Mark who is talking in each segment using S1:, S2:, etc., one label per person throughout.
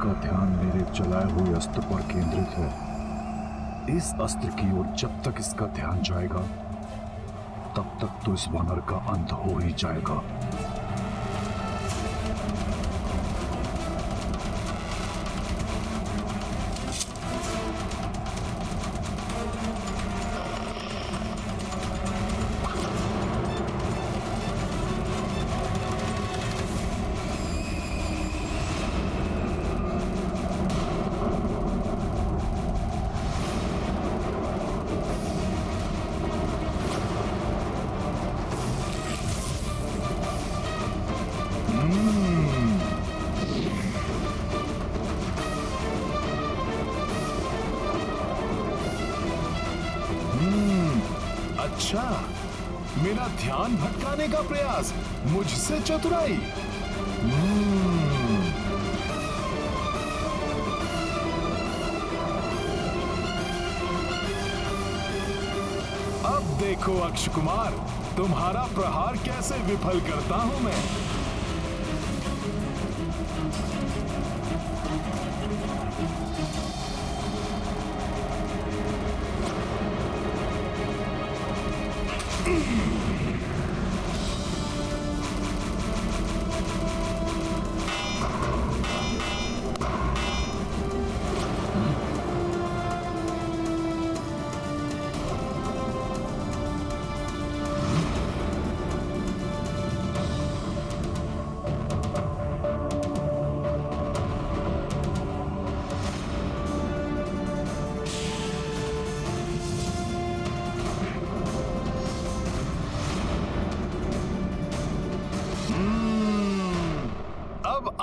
S1: का ध्यान मेरे चलाए हुए अस्त्र पर केंद्रित है। इस अस्त्र की ओर जब तक इसका ध्यान जाएगा तब तक तो इस वानर का अंत हो ही जाएगा।
S2: अच्छा, मेरा ध्यान भटकाने का प्रयास, मुझसे चतुराई। अब देखो अक्ष कुमार, तुम्हारा प्रहार कैसे विफल करता हूं मैं।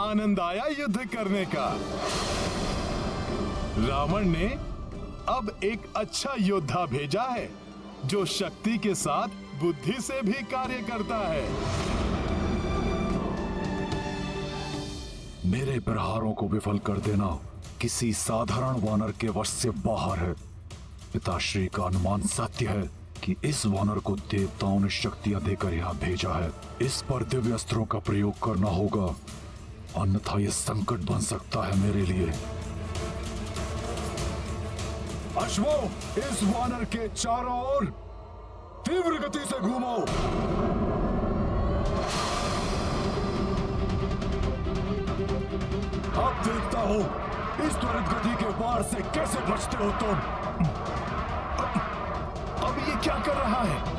S2: आनंद आया युद्ध करने का। रावण ने अब एक अच्छा योद्धा भेजा है जो शक्ति के साथ बुद्धि से भी कार्य करता है।
S1: मेरे प्रहारों को विफल कर देना किसी साधारण वानर के वश से बाहर है। पिताश्री का अनुमान सत्य है कि इस वानर को देवताओं ने शक्तियां देकर यहाँ भेजा है। इस पर दिव्य अस्त्रों का प्रयोग करना होगा, अन्यथा यह संकट बन सकता है मेरे लिए। अश्वो, इस वानर के चारों ओर तीव्र गति से घूमो। अब देखता हूं इस त्वरित गति के वार से कैसे बचते हो तुम।
S2: अब ये क्या कर रहा है?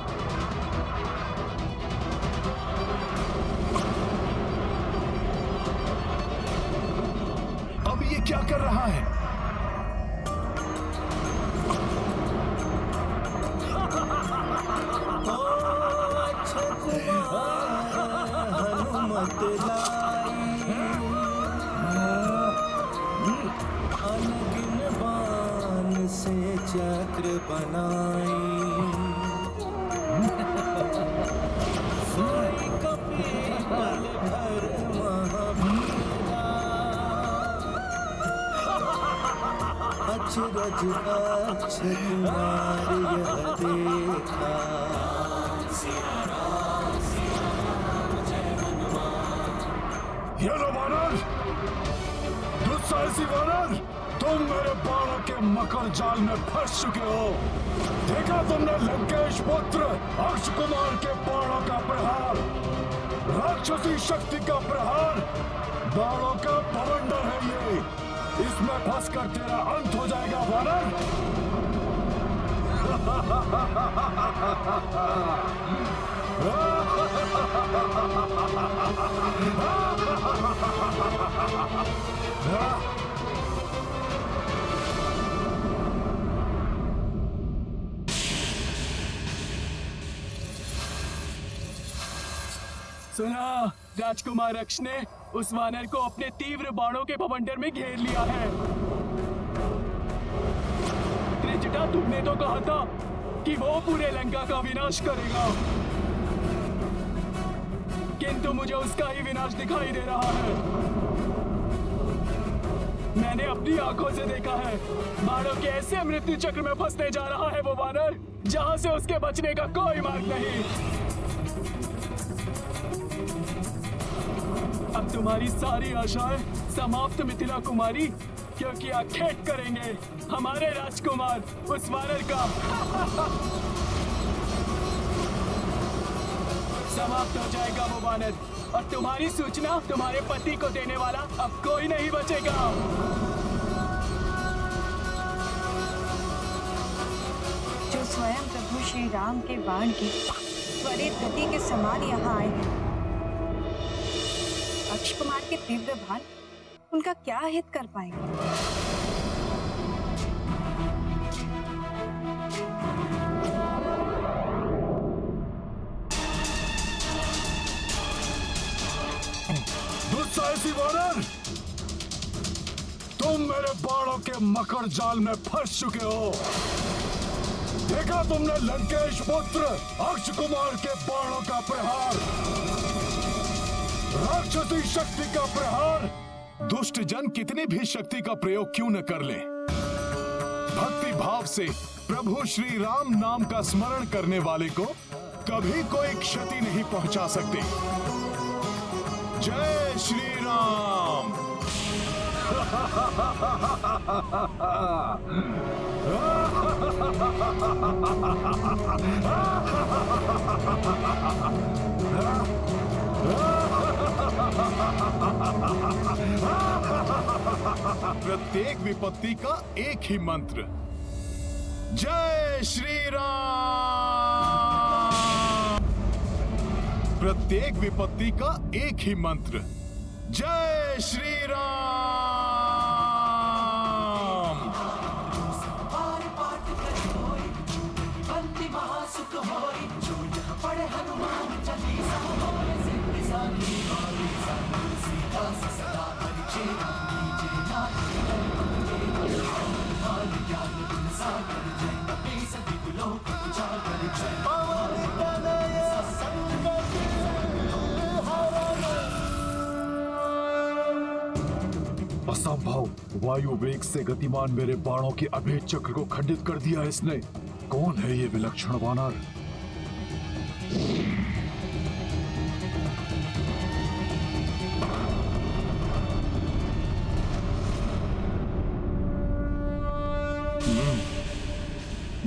S2: अब ये क्या कर रहा है?
S3: हनुमत अनगिन बाण से चक्र बनाई, सोई कपीपल भर महावीरा, अचरज अक्षय कुमार यह देखा।
S1: ये लो वानर, दुस्साहसी वानर, तुम मेरे बाणों के मकर जाल में फंस चुके हो। देखा तुमने लंकेश पुत्र अक्ष कुमार के बाणों का प्रहार, राक्षसी शक्ति का प्रहार, बाणों का बवंडर है ये। इसमें फंसकर तेरा अंत हो जाएगा वानर।
S4: सुना, राजकुमार अक्ष ने उस वानर को अपने तीव्र बाणों के बवंडर में घेर लिया है। त्रिजटा, तुमने तो कहा था कि वो पूरे लंका का विनाश करेगा, किंतु मुझे उसका ही विनाश दिखाई दे रहा है। मैंने अपनी आंखों से देखा है, बाणों के ऐसे मृत्यु चक्र में फंसने जा रहा है वो वानर, जहां से उसके बचने का कोई मार्ग नहीं। अब तुम्हारी सारी आशाएं समाप्त मिथिला कुमारी, क्योंकि आखेट करेंगे हमारे राजकुमार उस वानर का। समाप्त हो जाएगा वो वानर, और तुम्हारी सूचना तुम्हारे पति को देने वाला अब कोई नहीं बचेगा।
S5: जो स्वयं प्रभु श्री राम के बाण की त्वरित गति के समान यहाँ आए हैं, अक्ष कुमार के तीव्र बाण उनका क्या हित कर पाएंगे?
S1: दुस्साहसी वानर, तुम मेरे बाणों के मकर जाल में फंस चुके हो। देखा तुमने लंकेश पुत्र अक्ष कुमार के बाणों का प्रहार, राक्षसी शक्ति का प्रहार।
S2: दुष्ट जन कितनी भी शक्ति का प्रयोग क्यों न कर ले, भक्ति भाव से प्रभु श्री राम नाम का स्मरण करने वाले को कभी कोई क्षति नहीं पहुंचा सकते। जय श्री राम। प्रत्येक विपत्ति का एक ही मंत्र, जय श्री राम। प्रत्येक विपत्ति का एक ही मंत्र, जय श्री राम।
S1: असंभव, वायु वेग से गतिमान मेरे बाणों के अभेद चक्र को खंडित कर दिया इसने। कौन है ये विलक्षण वानर?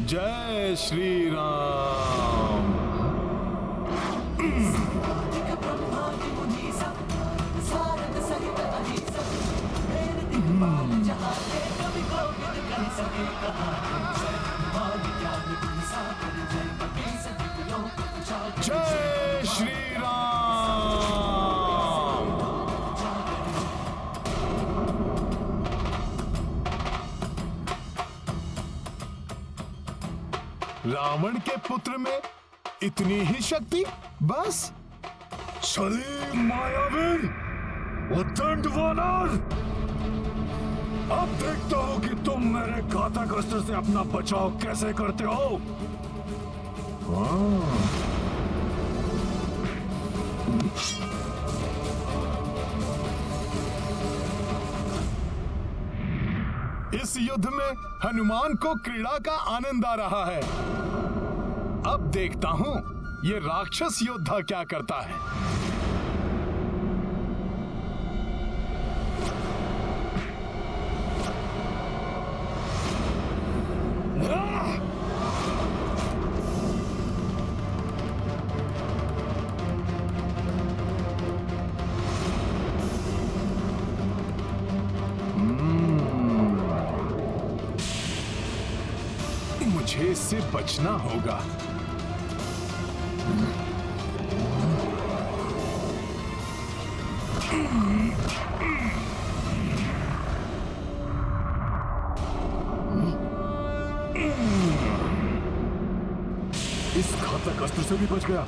S2: जय श्री राम। जय श्री राम। रावण के पुत्र में इतनी ही शक्ति? बस?
S1: सलीम मायावी, उद्दंड वानर, अब देखता हूं कि तुम मेरे घातक अस्त्र से अपना बचाव कैसे करते हो।
S2: इस युद्ध में हनुमान को क्रीड़ा का आनंद आ रहा है। अब देखता हूं ये राक्षस योद्धा क्या करता है। मुझे इससे बचना होगा।
S1: इस घातक अस्त्र से भी बच गया।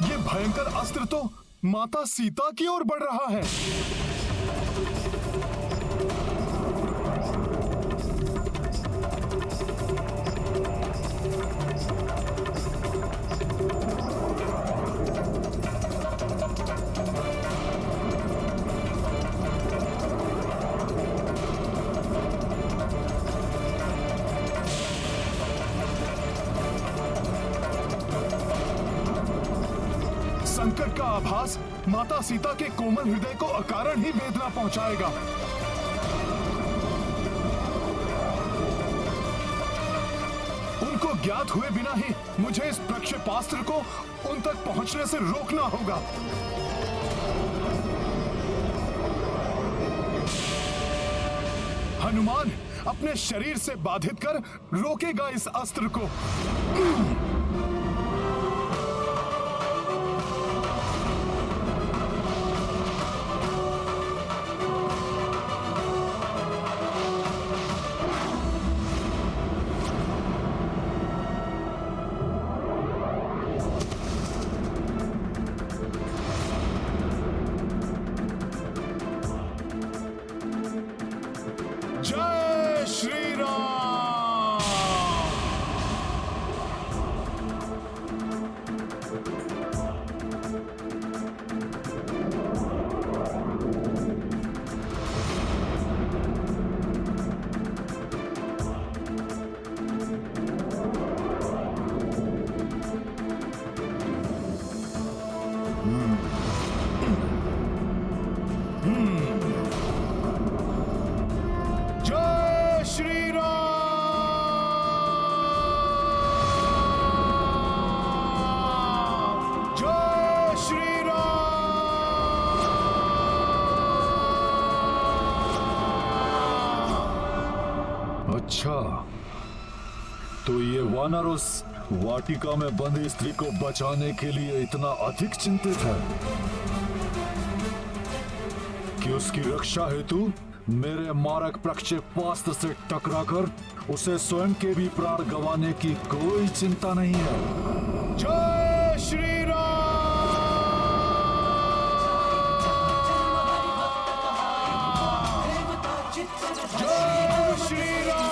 S2: ये भयंकर अस्त्र तो माता सीता की ओर बढ़ रहा है। आभास माता सीता के कोमल हृदय को अकारण ही वेदना पहुंचाएगा। उनको ज्ञात हुए बिना ही मुझे इस प्रक्षेपास्त्र को उन तक पहुंचने से रोकना होगा। हनुमान अपने शरीर से बाधित कर रोकेगा इस अस्त्र को। जय श्री राम। जय श्री राम। जय श्री राम।
S1: अच्छा, तो ये वानर उस वाटिका में बंदी स्त्री को बचाने के लिए इतना अधिक चिंतित है कि उसकी रक्षा हेतु मेरे मारक प्रक्षेपास्त्र से टकराकर उसे स्वयं के भी प्राण गंवाने की कोई चिंता नहीं है।
S2: जय श्री राम। जय श्री राम।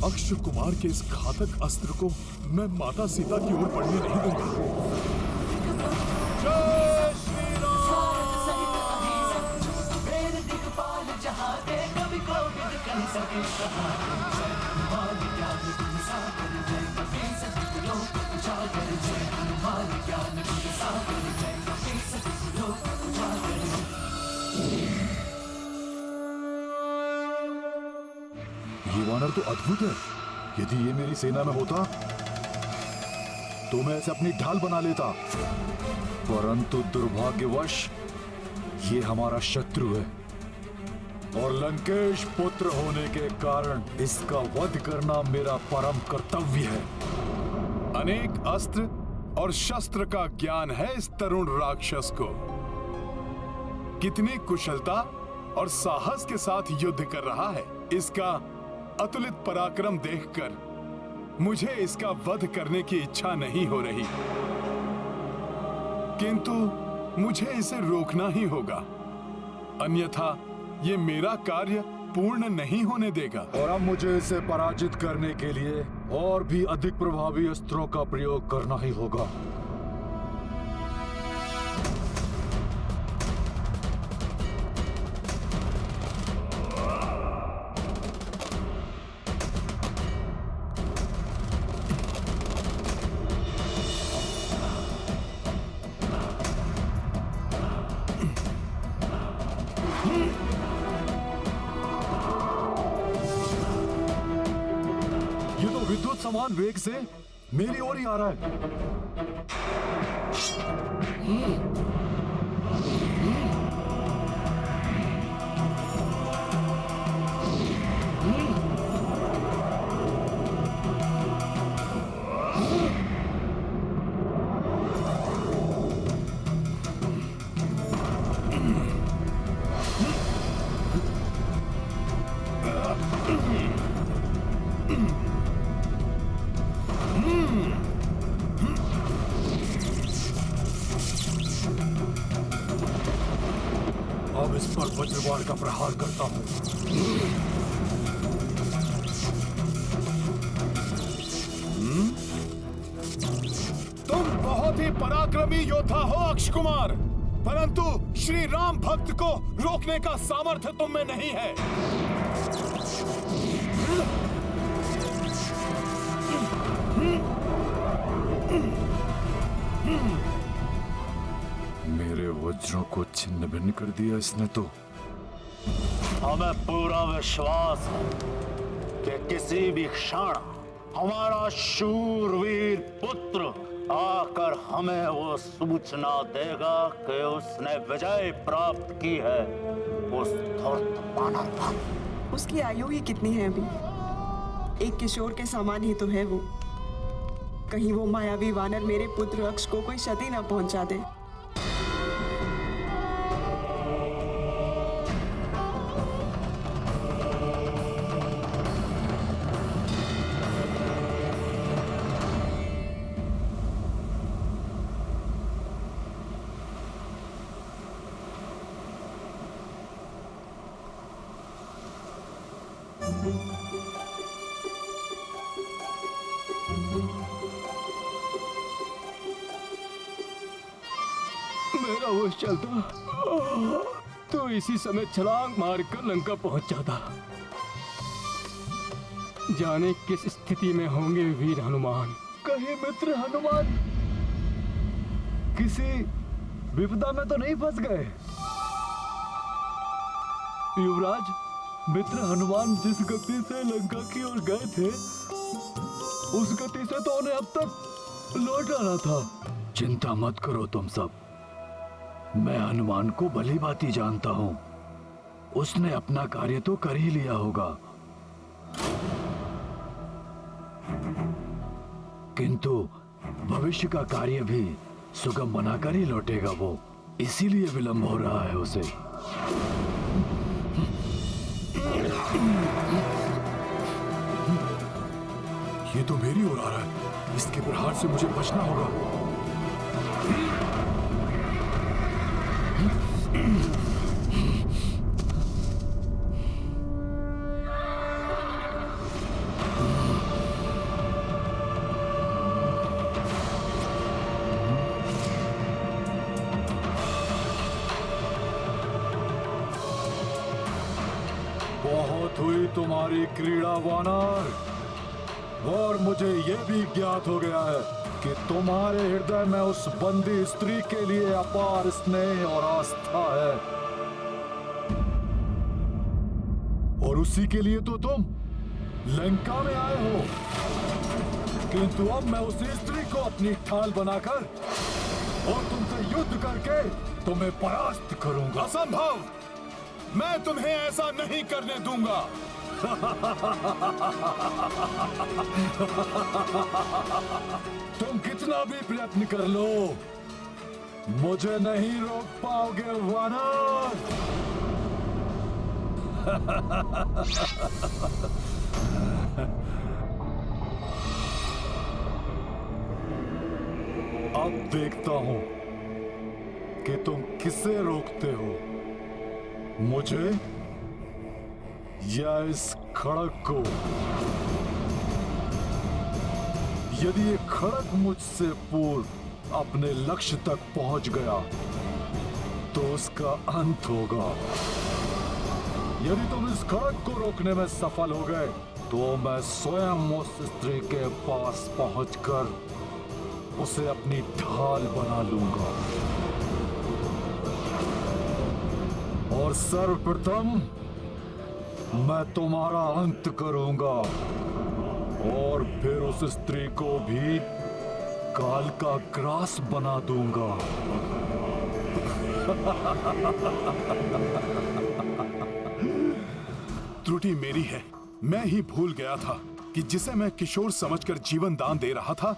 S2: अक्षय कुमार के इस घातक अस्त्र को मैं माता सीता की ओर बढ़ने नहीं दूंगा। जय श्री
S1: ये वानर तो अद्भुत है। यदि ये मेरी सेना में होता तो मैं इसे अपनी ढाल बना लेता, परंतु दुर्भाग्यवश ये हमारा शत्रु है और लंकेश पुत्र होने के कारण इसका वध करना मेरा परम कर्तव्य है।
S2: अनेक अस्त्र और शस्त्र का ज्ञान है इस तरुण राक्षस को। कितनी कुशलता और साहस के साथ युद्ध कर रहा है। इसका अतुलित पराक्रम देखकर मुझे इसका वध करने की इच्छा नहीं हो रही, किंतु मुझे इसे रोकना ही होगा, अन्यथा ये मेरा कार्य पूर्ण नहीं होने देगा।
S1: और अब मुझे इसे पराजित करने के लिए और भी अधिक प्रभावी अस्त्रों का प्रयोग करना ही होगा। ये तो विद्युत समान वेग से मेरी ओर ही आ रहा है। अब इस पर वज्रवाण का प्रहार करता हूँ।
S2: तुम बहुत ही पराक्रमी योद्धा हो अक्ष कुमार, परंतु श्री राम भक्त को रोकने का सामर्थ्य तुम में नहीं है।
S1: मेरे वज्रों को छिन्न भिन्न कर दिया इसने तो।
S6: हमें पूरा विश्वास है कि किसी भी क्षण हमारा शूरवीर पुत्र आकर हमें वो सूचना देगा कि उसने विजय प्राप्त की है उस धूर्त वानर पर।
S7: उसकी आयु ही कितनी है अभी? एक किशोर के समान ही तो है वो। कहीं वो मायावी वानर मेरे पुत्र अक्ष को कोई क्षति न पहुंचा दे।
S4: मेरा वो चलता तो इसी समय छलांग मारकर लंका पहुंच जाता। जाने किस स्थिति में होंगे वीर हनुमान। कहीं मित्र हनुमान किसी विपदा में तो नहीं फंस गए? युवराज, मित्र हनुमान जिस गति से लंका की ओर गए थे उस गति से तो उन्हें अब तक लौट आना था।
S1: चिंता मत करो तुम सब, मैं हनुमान को भली भांति जानता हूं। उसने अपना कार्य तो कर ही लिया होगा, किंतु भविष्य का कार्य भी सुगम बनाकर ही लौटेगा वो, इसीलिए विलंब हो रहा है उसे।
S2: ये तो मेरी ओर आ रहा है, इसके प्रहार से मुझे बचना होगा। बहुत हुई तुम्हारी क्रीड़ा वानर, और मुझे यह भी ज्ञात हो गया है कि तुम्हारे हृदय में उस बंदी स्त्री के लिए अपार स्नेह और आस्था है, और उसी के लिए तो तुम लंका में आए हो। किंतु अब मैं उस स्त्री को अपनी ढाल बनाकर और तुमसे युद्ध करके तुम्हें परास्त करूंगा। असंभव, मैं तुम्हें ऐसा नहीं करने दूंगा।
S1: तुम कितना भी प्रयत्न कर लो, मुझे नहीं रोक पाओगे वानर। अब देखता हूं कि तुम किसे रोकते हो, मुझे या इस खड़क को। यदि ये खड़क मुझसे पूर्व अपने लक्ष्य तक पहुंच गया तो उसका अंत होगा। यदि तुम इस खड़क को रोकने में सफल हो गए तो मैं स्वयं उस स्त्री के पास पहुंचकर उसे अपनी ढाल बना लूंगा, और सर्वप्रथम मैं तुम्हारा अंत करूंगा, और फिर उस स्त्री को भी काल का ग्रास बना दूंगा।
S2: त्रुटि मेरी है, मैं ही भूल गया था कि जिसे मैं किशोर समझकर जीवन दान दे रहा था